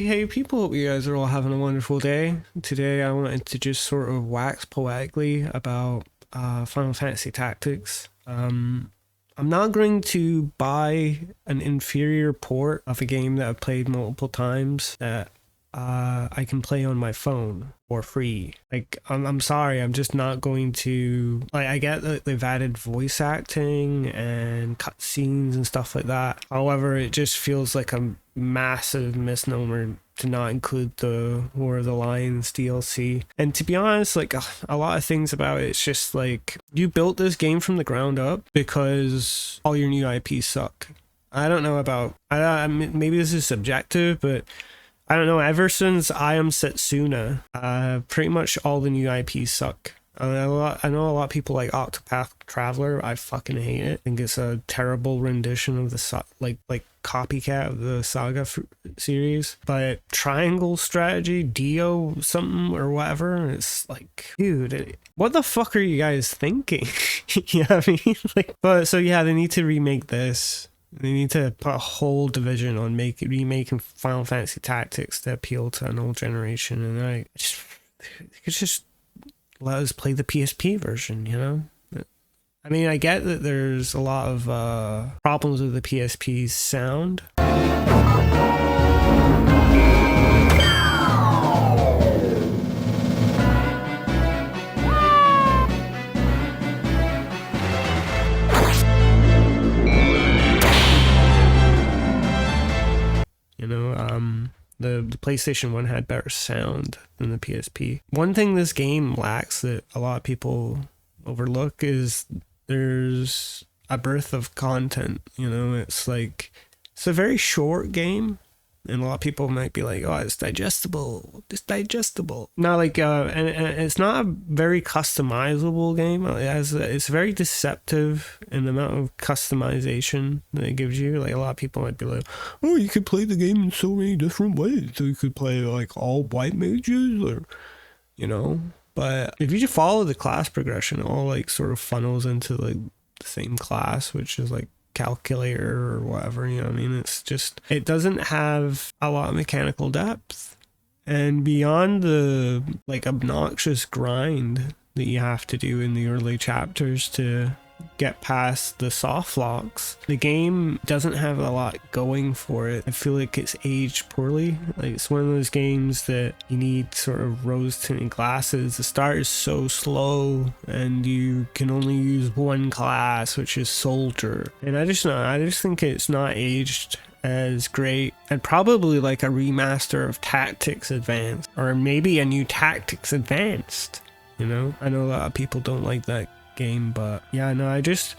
Hey people, hope you guys are all having a wonderful day. Today I wanted to just sort of wax poetically about Final Fantasy Tactics. I'm not going to buy an inferior port of a game that I've played multiple times that I can play on my phone for free. Like, I'm sorry, I'm just not going to. Like, I get that they've added voice acting and cutscenes and stuff like that. However, it just feels like a massive misnomer to not include the War of the Lions DLC. And to be honest, like a lot of things about it, it's just like you built this game from the ground up because all your new IPs suck. I don't know about. Maybe this is subjective, but I don't know, ever since I Am Setsuna, pretty much all the new IPs suck. I know a lot of people like Octopath Traveler. I fucking hate it. I think it's a terrible rendition of the like copycat of the Saga series. But Triangle Strategy, Dio something or whatever, it's like, dude, what the fuck are you guys thinking? You know what I mean? Like, but so yeah, they need to remake this. They need to put a whole division on remaking Final Fantasy Tactics to appeal to an old generation, and it's just let us play the PSP version, you know? I mean, I get that there's a lot of problems with the PSP's sound. The PlayStation 1 had better sound than the PSP. One thing this game lacks that a lot of people overlook is there's a breadth of content. You know, it's like, it's a very short game, and a lot of people might be like, oh, it's digestible. Not like, and it's not a very customizable game. It's very deceptive in the amount of customization that it gives you. Like, a lot of people might be like, oh, you could play the game in so many different ways. So you could play like all white mages, or, you know. But if you just follow the class progression, it all like sort of funnels into like the same class, which is like calculator or whatever, you know what I mean? It's just, it doesn't have a lot of mechanical depth, and beyond the like obnoxious grind that you have to do in the early chapters to get past the soft locks, the game doesn't have a lot going for it. I feel like it's aged poorly. Like, it's one of those games that you need sort of rose tinted glasses. The start is so slow, and you can only use one class, which is soldier. And I just think it's not aged as great. And probably like a remaster of Tactics Advanced, or maybe a new Tactics Advanced. You know, I know a lot of people don't like that game, but yeah, no, I just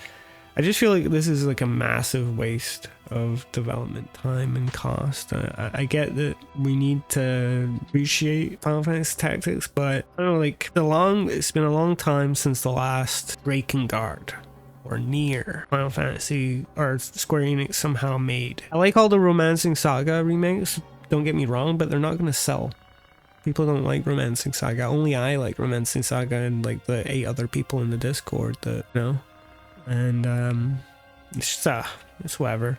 feel like this is like a massive waste of development time and cost. I get that we need to appreciate Final Fantasy Tactics, but I don't know, like it's been a long time since the last Drakengard or Nier Final Fantasy or Square Enix somehow made. I like all the Romancing Saga remakes, don't get me wrong, but they're not going to sell. People don't like Romancing Saga. Only I like Romancing Saga, and like the 8 other people in the Discord that, you know. And it's just, it's whatever.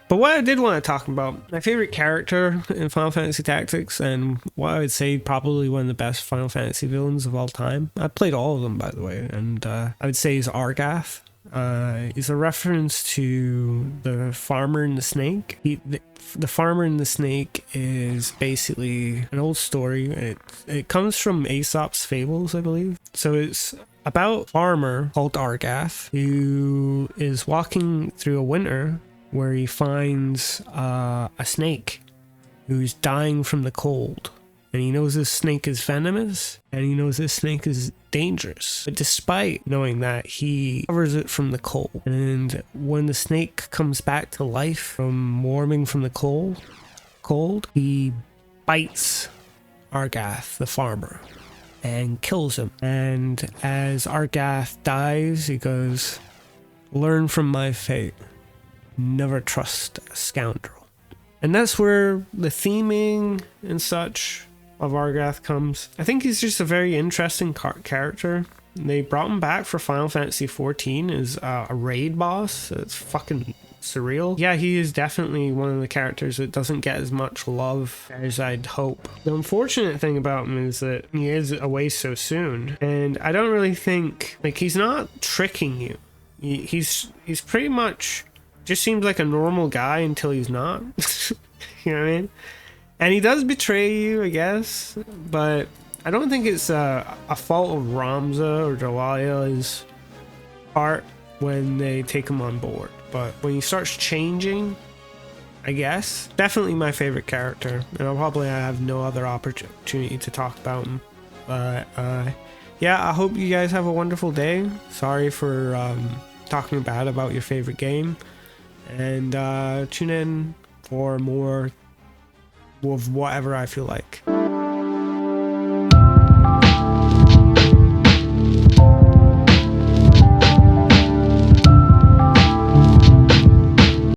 But what I did want to talk about, my favorite character in Final Fantasy Tactics, and what I would say probably one of the best Final Fantasy villains of all time. I played all of them, by the way, and I would say is Argath. Is a reference to the farmer and the snake. The farmer and the snake is basically an old story. It comes from Aesop's Fables, I believe. So it's about a farmer called Argath who is walking through a winter where he finds a snake who's dying from the cold. And he knows this snake is venomous, and he knows this snake is dangerous. But despite knowing that, he covers it from the cold. And when the snake comes back to life from warming from the cold, he bites Argath, the farmer, and kills him. And as Argath dies, he goes, "Learn from my fate. Never trust a scoundrel." And that's where the theming and such of Argath comes. I think he's just a very interesting character. They brought him back for Final Fantasy 14 as a raid boss. It's fucking surreal. Yeah, he is definitely one of the characters that doesn't get as much love as I'd hope. The unfortunate thing about him is that he is away so soon, and I don't really think, like, he's not tricking you. He's pretty much just seems like a normal guy until he's not. You know what I mean? And he does betray you, I guess, but I don't think it's a fault of Ramza or Delilah's part when they take him on board. But when he starts changing, I guess, definitely my favorite character, and I'll probably have no other opportunity to talk about him. But yeah, I hope you guys have a wonderful day. Sorry for talking bad about your favorite game, and tune in for more of whatever I feel like.